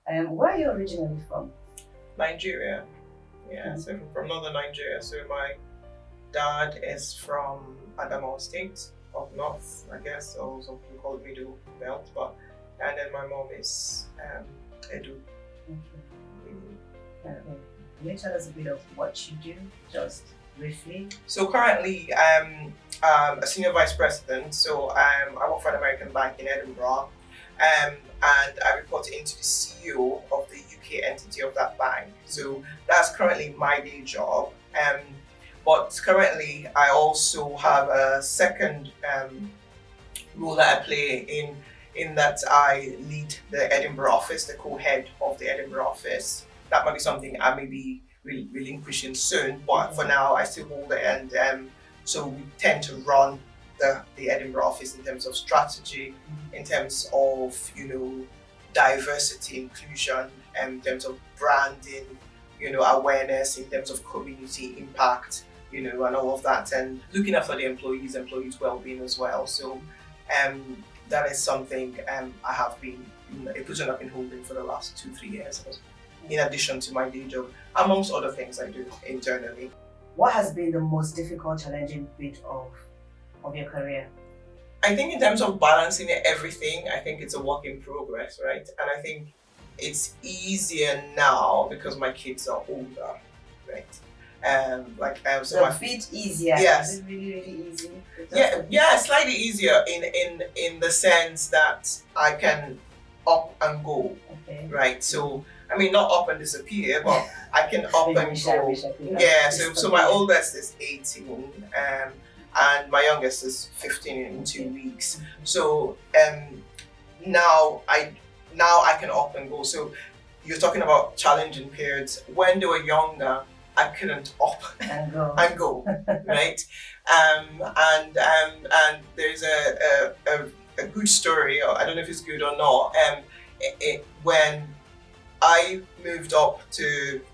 Where are you originally from? Nigeria. Yeah, so from northern Nigeria. So my dad is from Adamawa State, up north, I guess, or some people call it Middle Belt, and then my mom is Edo. Okay. Can you tell us a bit of what you do, just briefly? So currently I'm a senior vice president, so I work for an American bank in Edinburgh, and I report into the CEO of the UK entity of that bank. So that's currently my day job. But currently I also have a second role that I play in that I lead the Edinburgh office, the co-head of the Edinburgh office. That might be something I may be relinquishing soon, but for now I still hold it, and so we tend to run the Edinburgh office in terms of strategy, in terms of diversity, inclusion, in terms of branding, awareness, in terms of community impact, and all of that, and looking after the employees' well-being as well. So that is something I have been a position I've been holding for the last 2-3 years, in addition to my day job, amongst other things I do internally. What has been the most difficult, challenging bit of your career? I think in terms of balancing everything, I think it's a work in progress, right? And I think it's easier now because my kids are older, right? So a bit easier. Yes. Is it really easy? Yeah, slightly easier in the sense that I can up and go, right? So I mean, not up and disappear, but I can up and go. Yeah. So my oldest is 18, and my youngest is 15 in 2 weeks. So now I can up and go. So you're talking about challenging periods. When they were younger, I couldn't up and go, right? And there's a good story, or I don't know if it's good or not. When I moved up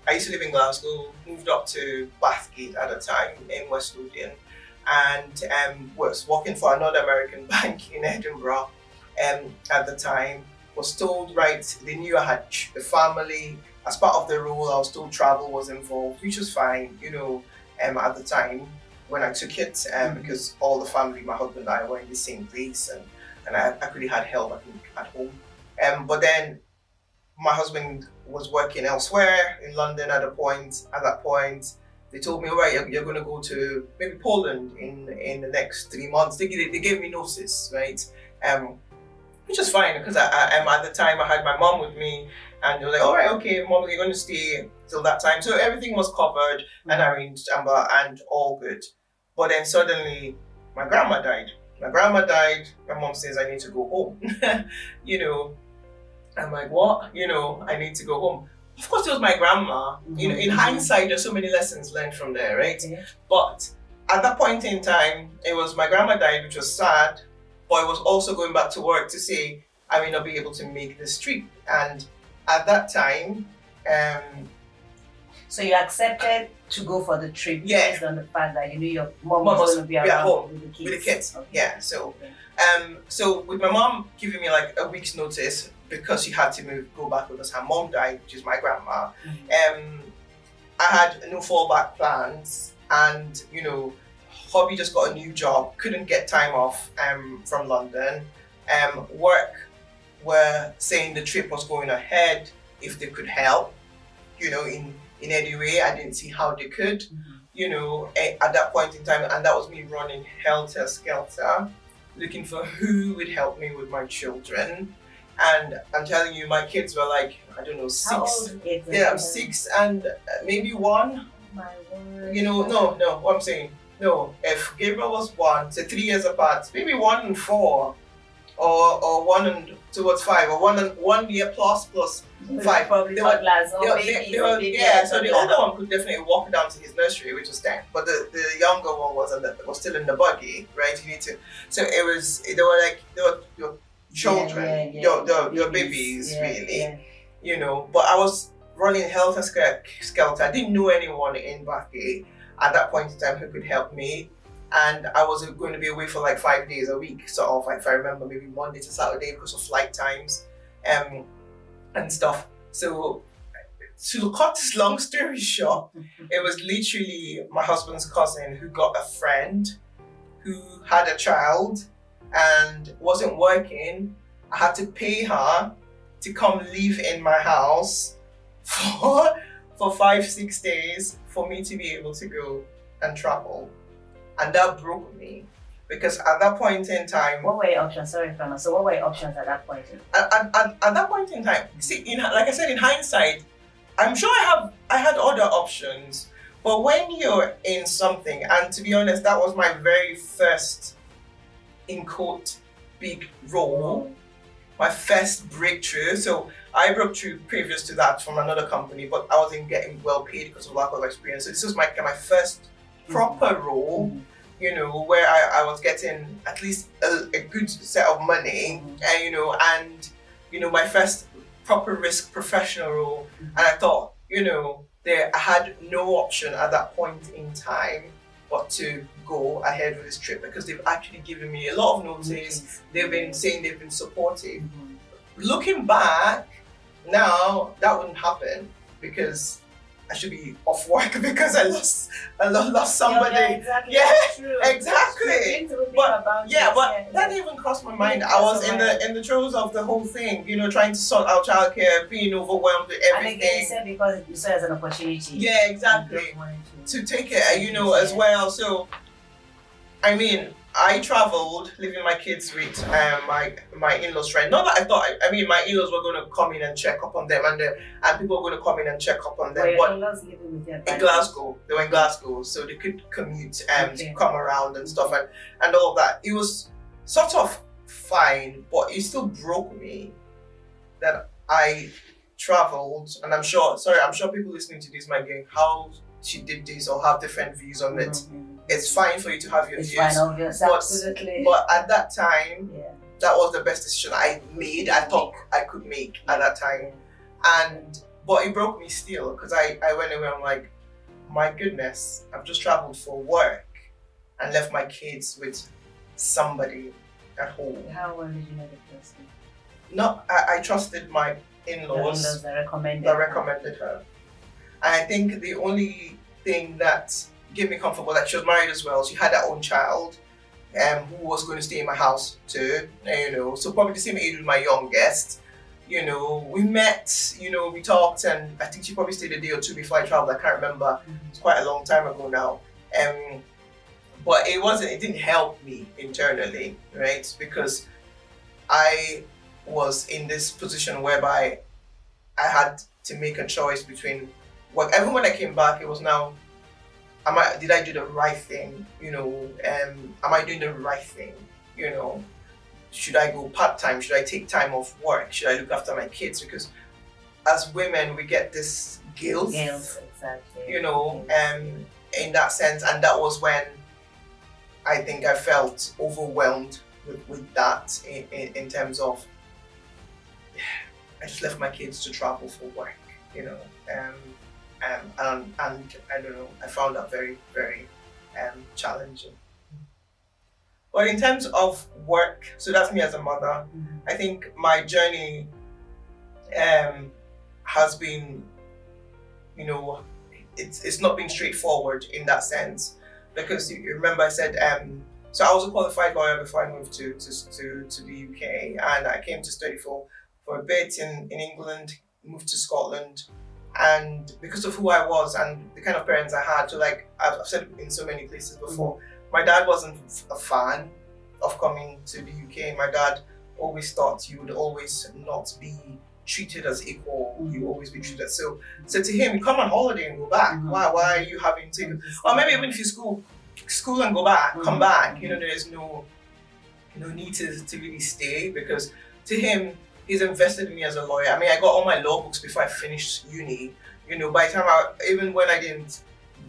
I used to live in Glasgow, moved up to Bathgate at the time in West Lothian, and was working for another American bank in Edinburgh. At the time, was told, right, they knew I had a family. As part of the role, I was told travel was involved, which was fine, at the time when I took it, because all the family, my husband and I, were in the same place, and I really had help, I think, at home. But then my husband was working elsewhere in London at that point. They told me, all right, you're going to go to maybe Poland in the next 3 months. They gave me notice, right? Which is fine, because I at the time I had my mom with me, and they were like, all right, okay, mom, you're going to stay till that time. So everything was covered and arranged, and all good. But then suddenly my grandma died. My mom says I need to go home. I'm like, what? I need to go home. Of course, it was my grandma. In hindsight, there's so many lessons learned from there, right? But at that point in time, it was my grandma died, which was sad, but I was also going back to work to say I may not be able to make this trip. And at that time, so you accepted to go for the trip based on the fact that you knew your mom was going to be around home with the kids. Okay. Yeah. So with my mom giving me like a week's notice, because she had to go back because her mom died, which is my grandma. I had no fallback plans, and hubby just got a new job, couldn't get time off from London. Work were saying the trip was going ahead if they could help, in any way. I didn't see how they could, at that point in time, and that was me running helter skelter, looking for who would help me with my children. And I'm telling you, my kids were like, I don't know, 6. How old? Yeah, 6 and maybe 1. Oh my word. No, what I'm saying, no, if Gabriel was 1, so 3 years apart, maybe 1 and 4, or 1 and towards 5, or 1 year plus 5. Probably toddlers or babies. So the older one could definitely walk down to his nursery, which was 10, but the younger one was still in the buggy, right? You need to. So they were children, your babies, really. But I was running helter skelter. I didn't know anyone in Bathgate at that point in time who could help me, and I was going to be away for like 5 days a week, sort of, like, if I remember, maybe Monday to Saturday because of flight times and stuff. So to cut this long story short, it was literally my husband's cousin who got a friend who had a child and wasn't working. I had to pay her to come live in my house for 5-6 days for me to be able to go and travel. And that broke me because at that point in time, what were your options? Sorry, Frama. So what were your options at that point? At that point in time, see, like I said, in hindsight, I'm sure I had other options. But when you're in something, and to be honest, that was my very first, in quote, big role, my first breakthrough. So I broke through previous to that from another company, but I wasn't getting well paid because of lack of experience. So this was my first proper role, where I was getting at least a good set of money, and my first proper risk professional role. And I thought, I had no option at that point in time but to go ahead with this trip because they've actually given me a lot of notice. They've been saying they've been supportive. Looking back, now that wouldn't happen because I should be off work because I lost somebody. Yeah, exactly. Yeah, True. exactly. But that didn't even cross my mind. I was in the throes of the whole thing, trying to sort out childcare, being overwhelmed with everything. And again, you said because you saw it as an opportunity. Yeah, exactly. To take it, as well. So, I mean, I traveled, leaving my kids with my in-laws' friend. Not that I thought, my in-laws were going to come in and check up on them, and people were going to come in and check up on them. Were your but in-laws living with them? in Glasgow, they were in Glasgow, so they could commute to come around and stuff and all of that. It was sort of fine, but it still broke me that I traveled, and I'm sure people listening to this might be how she did this or have different views on it. It's fine for you to have your views. It's fine, obvious, absolutely. But at that time, that was the best decision I made. I thought I could make at that time, but it broke me still because I went away. I'm like, my goodness, I've just traveled for work and left my kids with somebody at home. How well did you know the person? No, I trusted my in-laws that recommended her. And I think the only thing that gave me comfort was that she was married as well. She had her own child, who was going to stay in my house too. So probably the same age with my youngest. We met. We talked, and I think she probably stayed a day or two before I traveled. I can't remember. It's quite a long time ago now. But it didn't help me internally, right? Because I was in this position whereby I had to make a choice between work. Even when I came back, it was now, did I do the right thing? Am I doing the right thing? Should I go part-time? Should I take time off work? Should I look after my kids? Because as women, we get this guilt. Guilt, exactly. In that sense. And that was when I think I felt overwhelmed with that in terms of, I just left my kids to travel for work, and I don't know, I found that very, very challenging. But in terms of work, so that's me as a mother. I think my journey has been, it's not been straightforward in that sense, because you remember I said, so I was a qualified lawyer before I moved to the UK, and I came to study for a bit in England, moved to Scotland. And because of who I was and the kind of parents I had, so like I've said in so many places before, my dad wasn't a fan of coming to the UK. My dad always thought you would always not be treated as equal. You always be treated. So to him, come on holiday and go back. Why are you having to? Or maybe even if you school and go back, come back. There's no need to really stay, because to him, he's invested in me as a lawyer. I got all my law books before I finished uni. By the time even when I didn't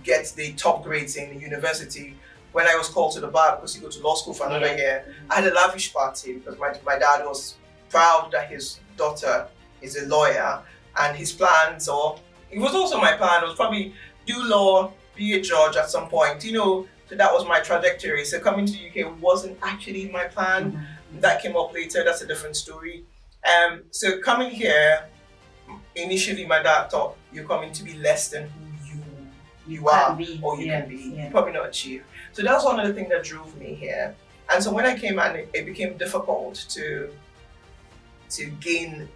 get the top grades in the university, when I was called to the bar because you go to law school for another year, I had a lavish party because my dad was proud that his daughter is a lawyer, and his plans, or it was also my plan, was probably do law, be a judge at some point, so that was my trajectory. So coming to the UK wasn't actually my plan. That came up later, that's a different story. So coming here, initially my dad thought you're coming to be less than who you can are be. or you Yeah, can be. yeah. You probably not achieve. So that was one of the things that drove me here. And so when I came out, it became difficult to gain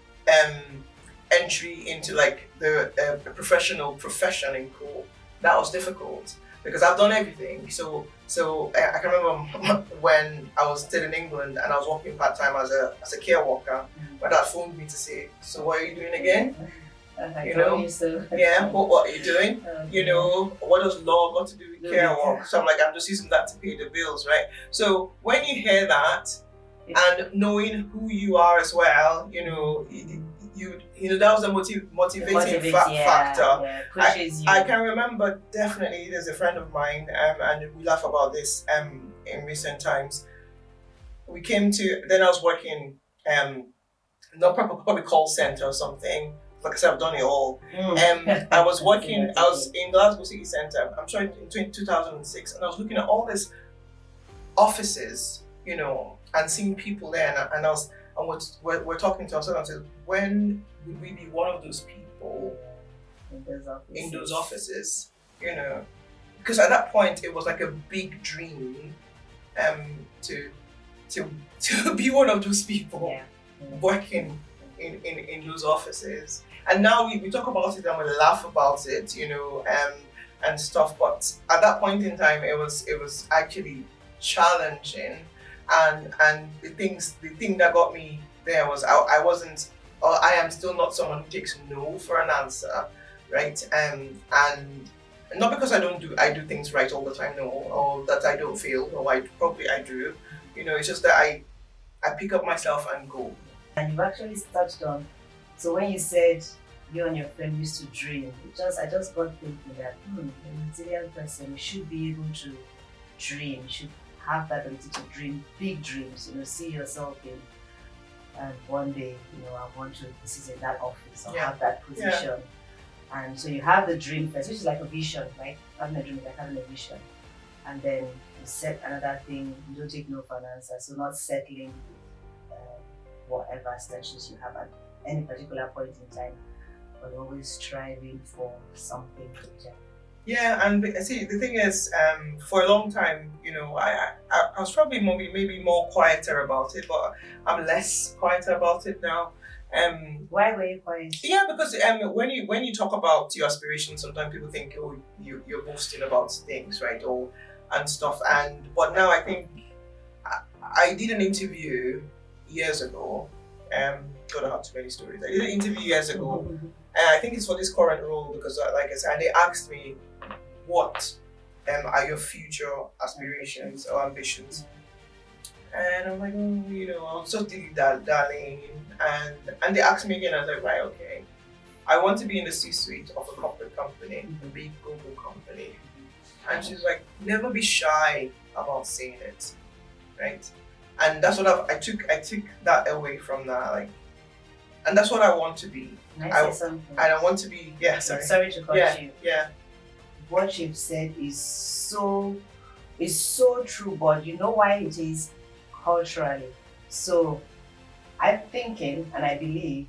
entry into like the professional profession in cool. That was difficult because I've done everything. So I can remember when I was still in England and I was working part time as a care worker. My dad phoned me to say, "So what are you doing again?" You know, yeah. What are you doing? You know, what does law got to do with care work? So I'm like, I'm just using that to pay the bills, right? So when you hear that, and knowing who you are as well, you know, you know that was a motivating factor. Yeah, pushes you. I can remember definitely. There's a friend of mine, and we laugh about this. In recent times, we came to. Then I was working, not probably call center or something. Like I said, I've done it all. I was working. I was in Glasgow City Centre. I'm sure in 2006, and I was looking at all these offices, you know, and seeing people there, and we're talking to ourselves and said, when would we be one of those people in those offices, you know? Because at that point it was like a big dream, to be one of those people working in those offices. And now we talk about it and we laugh about it, you know, and stuff. But at that point in time, it was actually challenging, and the thing that got me there was I wasn't, or I am still not someone who takes no for an answer, right? And not because I do things right all the time, no, or that I don't fail, or I do, you know. It's just that I pick up myself and go. And you've actually touched on, so when you said you and your friend used to dream, I just got thinking that a resilient person should be able to dream, should have that ability to dream big dreams, you know, see yourself in, and one day, you know, I want to, this is in that office, or have that position. And so you have the dream first, which is like a vision, right? Having a dream is like having a vision. And then you set another thing, you don't take no for an answer, so not settling whatever status you have at any particular point in time, but always striving for something greater. Yeah, and see, the thing is, for a long time, you know, I was probably maybe more quieter about it, but I'm less quieter about it now. Why were you quiet? Yeah, because when you talk about your aspirations, sometimes people think, oh, you're boasting about things, right, and stuff. But now I think I did an interview years ago. God, I have too many stories. I did an interview years ago, and I think it's for this current role because, like I said, and they asked me, what are your future aspirations or ambitions? And I'm like, you know, I'll just do that, darling. And they asked me again. I was like, right, okay. I want to be in the C-suite of a corporate company, a big global company. And she's like, never be shy about saying it, right? And that's what I took that away from that, like, and that's what I want to be. Can I say something? And I want to be, sorry to cut you. Yeah. What you've said is so true, but you know why it is? Culturally. So I'm thinking, and I believe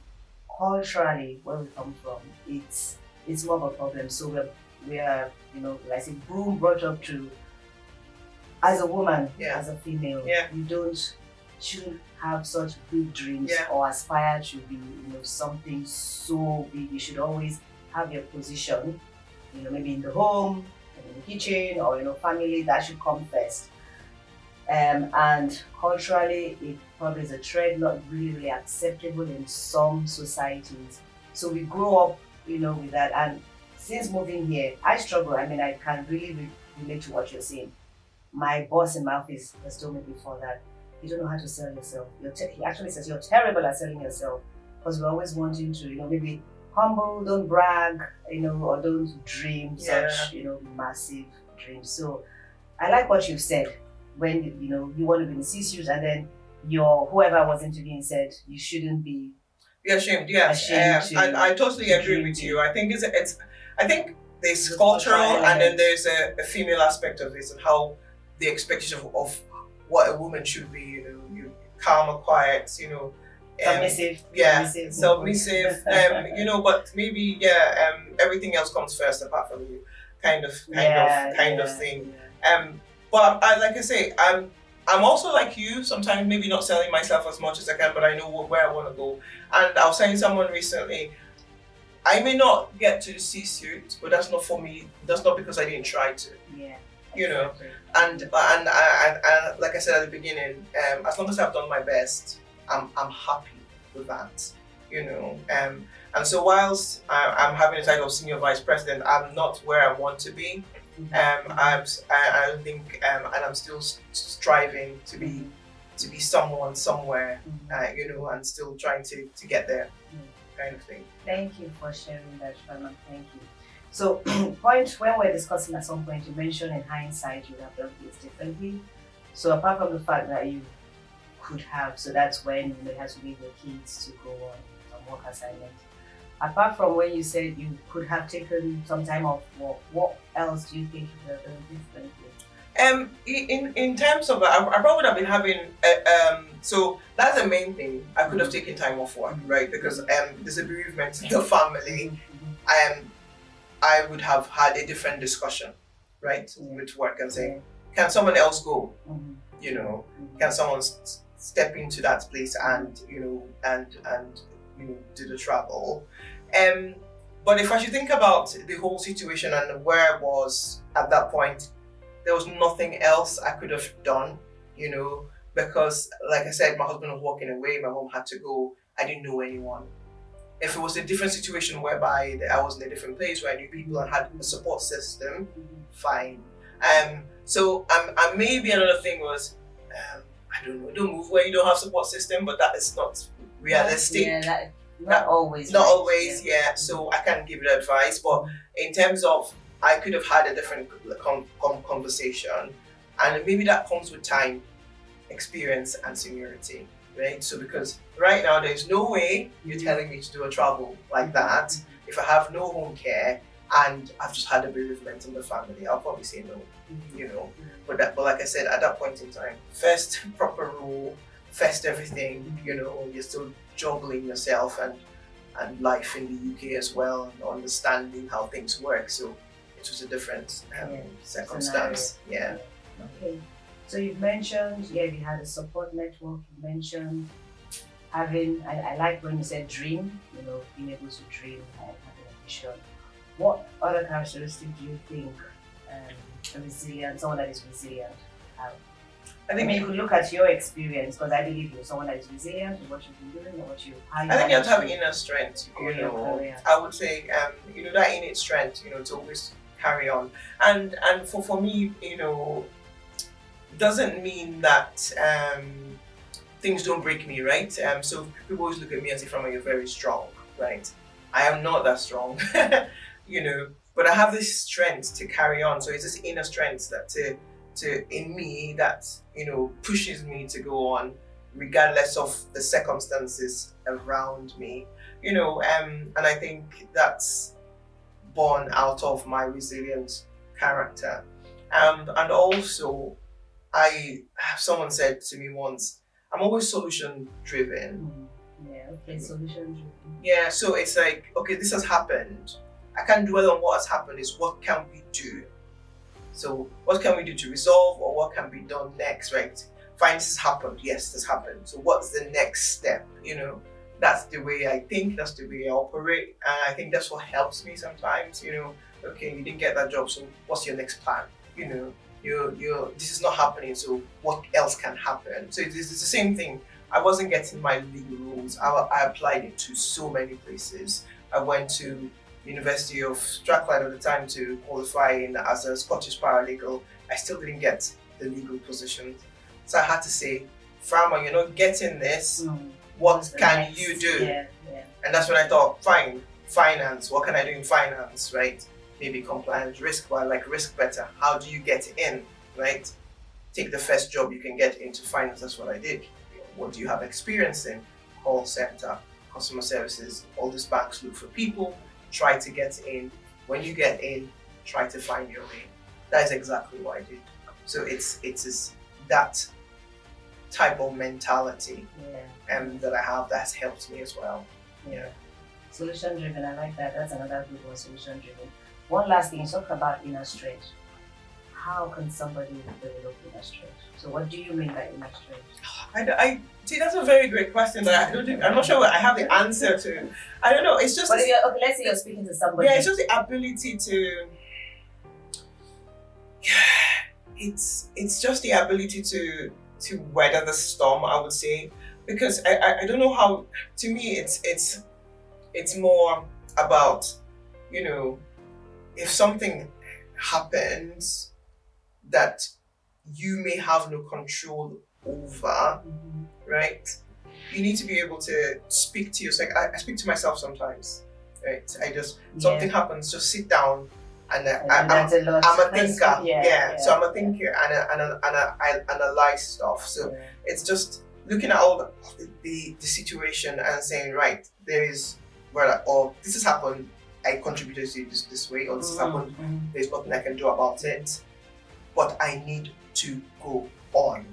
culturally where we come from, it's more of a problem. So we are, you know, like I say, brought up to, as a woman, as a female, you shouldn't have such big dreams or aspire to be, you know, something so big. You should always have your position, you know, maybe in the home, in the kitchen, or, you know, family. That should come first. And culturally, it probably is a trend not really acceptable in some societies. So we grow up, you know, with that. And since moving here, I struggle. I mean, I can really relate to what you're saying. My boss in my office has told me before that you don't know how to sell yourself. He actually says you're terrible at selling yourself, because we're always wanting to, you know, maybe humble, don't brag, you know, or don't dream such, you know, massive dreams. So I like what you've said. When, you know, you want to be in the C-suite, and then whoever was interviewing said you shouldn't be ashamed. And I totally agree with you. I think I think there's cultural, and then there's a female aspect of this, and how the expectation of what a woman should be, you know, you calm or quiet, you know, Submissive. Yeah, Submissive. submissive. But maybe everything else comes first apart from you, kind of thing. But like I say, I'm also like you. Sometimes maybe not selling myself as much as I can, but I know where I want to go. And I was saying to someone recently, I may not get to the C-suite, but that's not for me. That's not because I didn't try to. Yeah. You know, Exactly. and like I said at the beginning, as long as I've done my best, I'm happy with that. And so whilst I'm having the title of senior vice president, I'm not where I want to be. I don't think, and I'm still striving to be someone somewhere, and still trying to get there, kind of thing. Thank you for sharing that, Frama. Thank you. So, when we're discussing at some point, you mentioned in hindsight you would have done things differently. So, apart from the fact that you could have, so that's when you had to leave your kids to go on work assignment. Apart from when you said you could have taken some time off work, what else do you think you could have done differently? In terms of I probably would have been having so that's the main thing. I could have taken time off work, right? Because there's a bereavement in the family. I would have had a different discussion, right, with work and saying, can someone else go? Can someone step into that place and do the travel? But if I should think about the whole situation and where I was at that point, there was nothing else I could have done, because like I said, my husband was walking away, my mom had to go, I didn't know anyone. If it was a different situation whereby I was in a different place where I knew people and had a support system, fine. So maybe another thing was, I don't know, don't move where you don't have support system, but that is not realistic. Not always. Not always, yeah. So I can't give you advice, but in terms of, I could have had a different conversation, and maybe that comes with time, experience, and seniority. Right? So because right now there's no way you're telling me to do a travel like that if I have no home care and I've just had a bereavement in the family. I'll probably say no, But like I said, at that point in time, first proper rule, first everything, you're still juggling yourself and life in the UK as well, and understanding how things work. So it was a different circumstance. Yeah. Okay. So you've mentioned, you had a support network. You mentioned having, I like when you said dream, being able to dream and having a vision. What other characteristics do you think someone that is resilient have? I think you could look at your experience, because I believe you're someone that is resilient in what you've been doing, or I think you have to have inner strength, I would say, that innate strength, to always carry on. And for me, doesn't mean that things don't break me, right? So people always look at me and say, Frama, you're very strong, right? I am not that strong, but I have this strength to carry on. So it's this inner strength that in me that, pushes me to go on regardless of the circumstances around me, and I think that's born out of my resilient character. And also, someone said to me once, I'm always solution driven. Solution driven. Yeah, so it's like, okay, this has happened. I can't dwell on what has happened, it's what can we do? So what can we do to resolve, or what can be done next, right? Fine, this has happened. Yes, this happened. So what's the next step? That's the way I think, that's the way I operate. And I think that's what helps me sometimes, okay, you didn't get that job, so what's your next plan? This is not happening, so what else can happen? So it's the same thing. I wasn't getting my legal roles. I applied it to so many places. I went to University of Strathclyde at the time to qualify as a Scottish paralegal. I still didn't get the legal position. So I had to say, Frama, you're not getting this. What can you do? And that's when I thought, fine, finance. What can I do in finance, right? Maybe compliance, risk. Well, I like risk better. How do you get in, right? Take the first job you can get into finance. That's what I did. What do you have experience in? Call center, customer services. All these banks look for people. Try to get in. When you get in, try to find your way. That is exactly what I did. So it's that type of mentality Yeah. that I have that has helped me as well. Yeah. Solution driven, I like that. That's another good one, solution driven. One last thing, talk about inner strength. How can somebody develop inner strength? So what do you mean by inner strength? I see, that's a very great question that I don't think, I'm not sure I have the answer to. I don't know. It's just But if you're, okay, let's say you're speaking to somebody. yeah, it's just the ability to. It's just the ability to weather the storm, I would say, because I don't know how. To me, it's more about, you know, if something happens that you may have no control over, right? You need to be able to speak to yourself. I speak to myself sometimes, right? I just something happens, just sit down. And I'm a thinker, So I'm a thinker and I analyze stuff. So it's just looking at all the situation and saying, right, there is, or this has happened, I contributed to this way, or this has happened, there's nothing I can do about it, but I need to go on,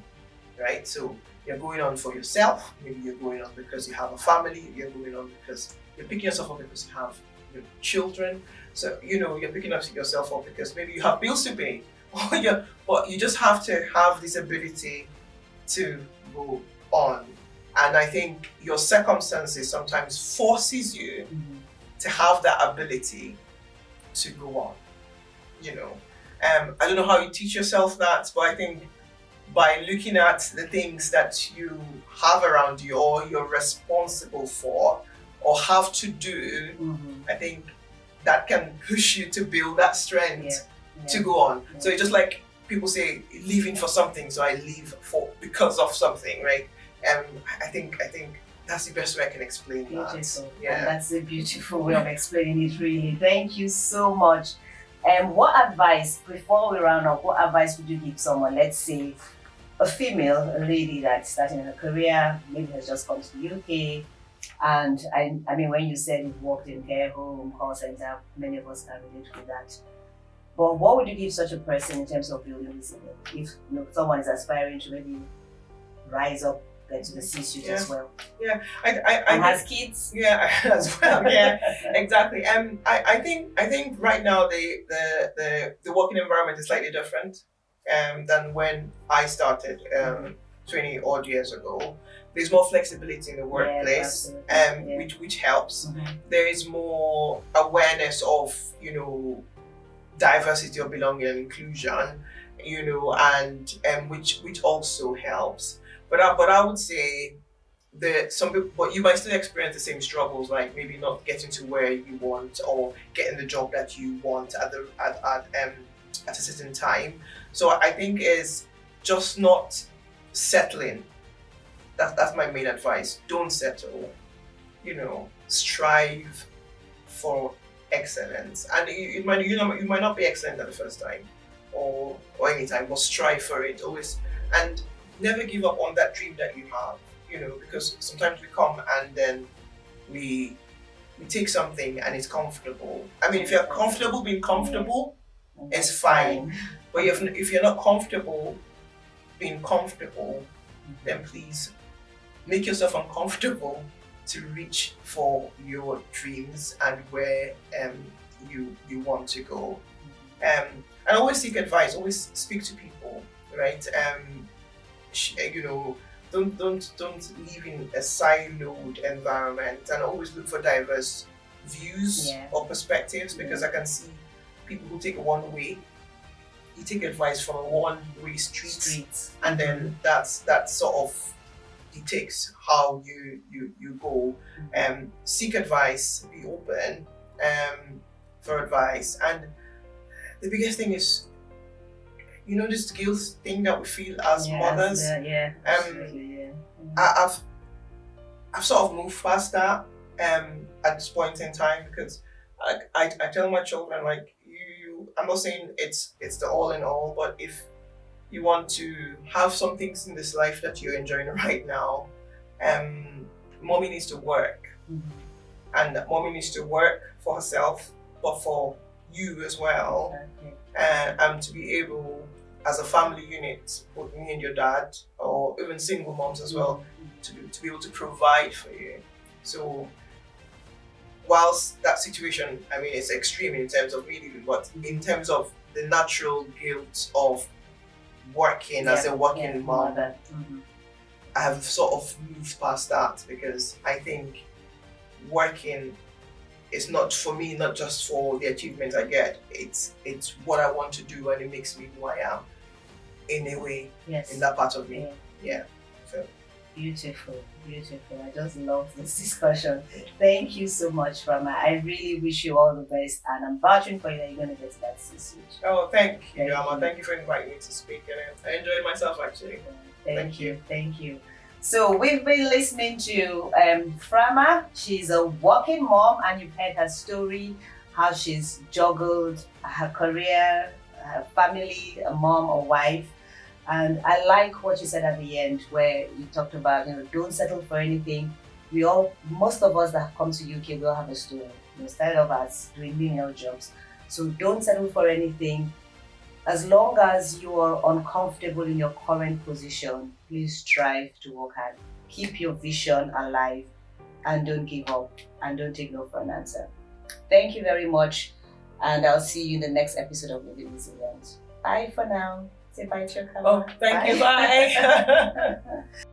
right? So you're going on for yourself, maybe you're going on because you have a family, you're going on because you're picking yourself up because you have your children. So, you're picking up yourself up because maybe you have bills to pay, but you just have to have this ability to go on. And I think your circumstances sometimes forces you to have that ability to go on. I don't know how you teach yourself that, but I think by looking at the things that you have around you or you're responsible for or have to do, I think that can push you to build that strength to go on. So it's just like people say, leaving for something, so I leave because of something, right? I think that's the best way I can explain beautiful. That. Yeah, and that's a beautiful way of explaining it. Really, thank you so much. What advice, before we round up, what advice would you give someone? Let's say a female, a lady that's starting her career, maybe has just come to the UK. And I mean, when you said you worked in care home, call center, many of us can relate with that. But what would you give such a person in terms of building resilience? If someone is aspiring to maybe rise up, get to the C-suite as well. Yeah, and has kids. Yeah, as well. Yeah, exactly. I think right now the working environment is slightly different than when I started 20 odd years ago. There's more flexibility in the workplace, which helps. There is more awareness of diversity of belonging and inclusion, and which also helps. But I would say that some people, but you might still experience the same struggles, like maybe not getting to where you want or getting the job that you want at a certain time. So I think is just not settling. That's my main advice. Don't settle. Strive for excellence. And you might not be excellent at the first time or any time, but strive for it always, and never give up on that dream that you have. Because sometimes we come and then we take something and it's comfortable. I mean, if you're comfortable being comfortable, it's fine. But if you're not comfortable being comfortable, then please make yourself uncomfortable to reach for your dreams and where you want to go. And always seek advice. Always speak to people, right? Don't live in a siloed environment, and always look for diverse views or perspectives, because I can see people who take one way. You take advice from a one-way street. And then that's sort of dictates how you go. Seek advice, be open for advice, and the biggest thing is, this guilt thing that we feel as mothers. I've sort of moved past that at this point in time, because I tell my children, like, I'm not saying it's the all in all, but if you want to have some things in this life that you're enjoying right now, mommy needs to work, and mommy needs to work for herself, but for you as well, to be able, as a family unit, both me and your dad, or even single moms as well, to be able to provide for you. So whilst that situation, I mean, it's extreme in terms of me leaving, but in terms of the natural guilt of working as a working mom, I have sort of moved past that, because I think working is not for me, not just for the achievements I get. It's what I want to do, and it makes me who I am in a way, in that part of me. Yeah. So beautiful. I just love this discussion. Thank you so much, Frama. I really wish you all the best, and I'm vouching for you that you're going to get to that C-suite. Oh, thank you, Amma. Thank you for inviting me to speak, and I enjoyed myself actually. Thank you. So we've been listening to Frama. She's a working mom, and you've heard her story, how she's juggled her career, her family, a mom, a wife. And I like what you said at the end, where you talked about, don't settle for anything. Most of us that have come to UK, we all have a story. Started off as doing menial jobs. So don't settle for anything. As long as you are uncomfortable in your current position, please strive to work hard. Keep your vision alive, and don't give up, and don't take no for an answer. Thank you very much, and I'll see you in the next episode of Living Resilient. Bye for now. Say bye to your camera. Oh, thank you. Bye.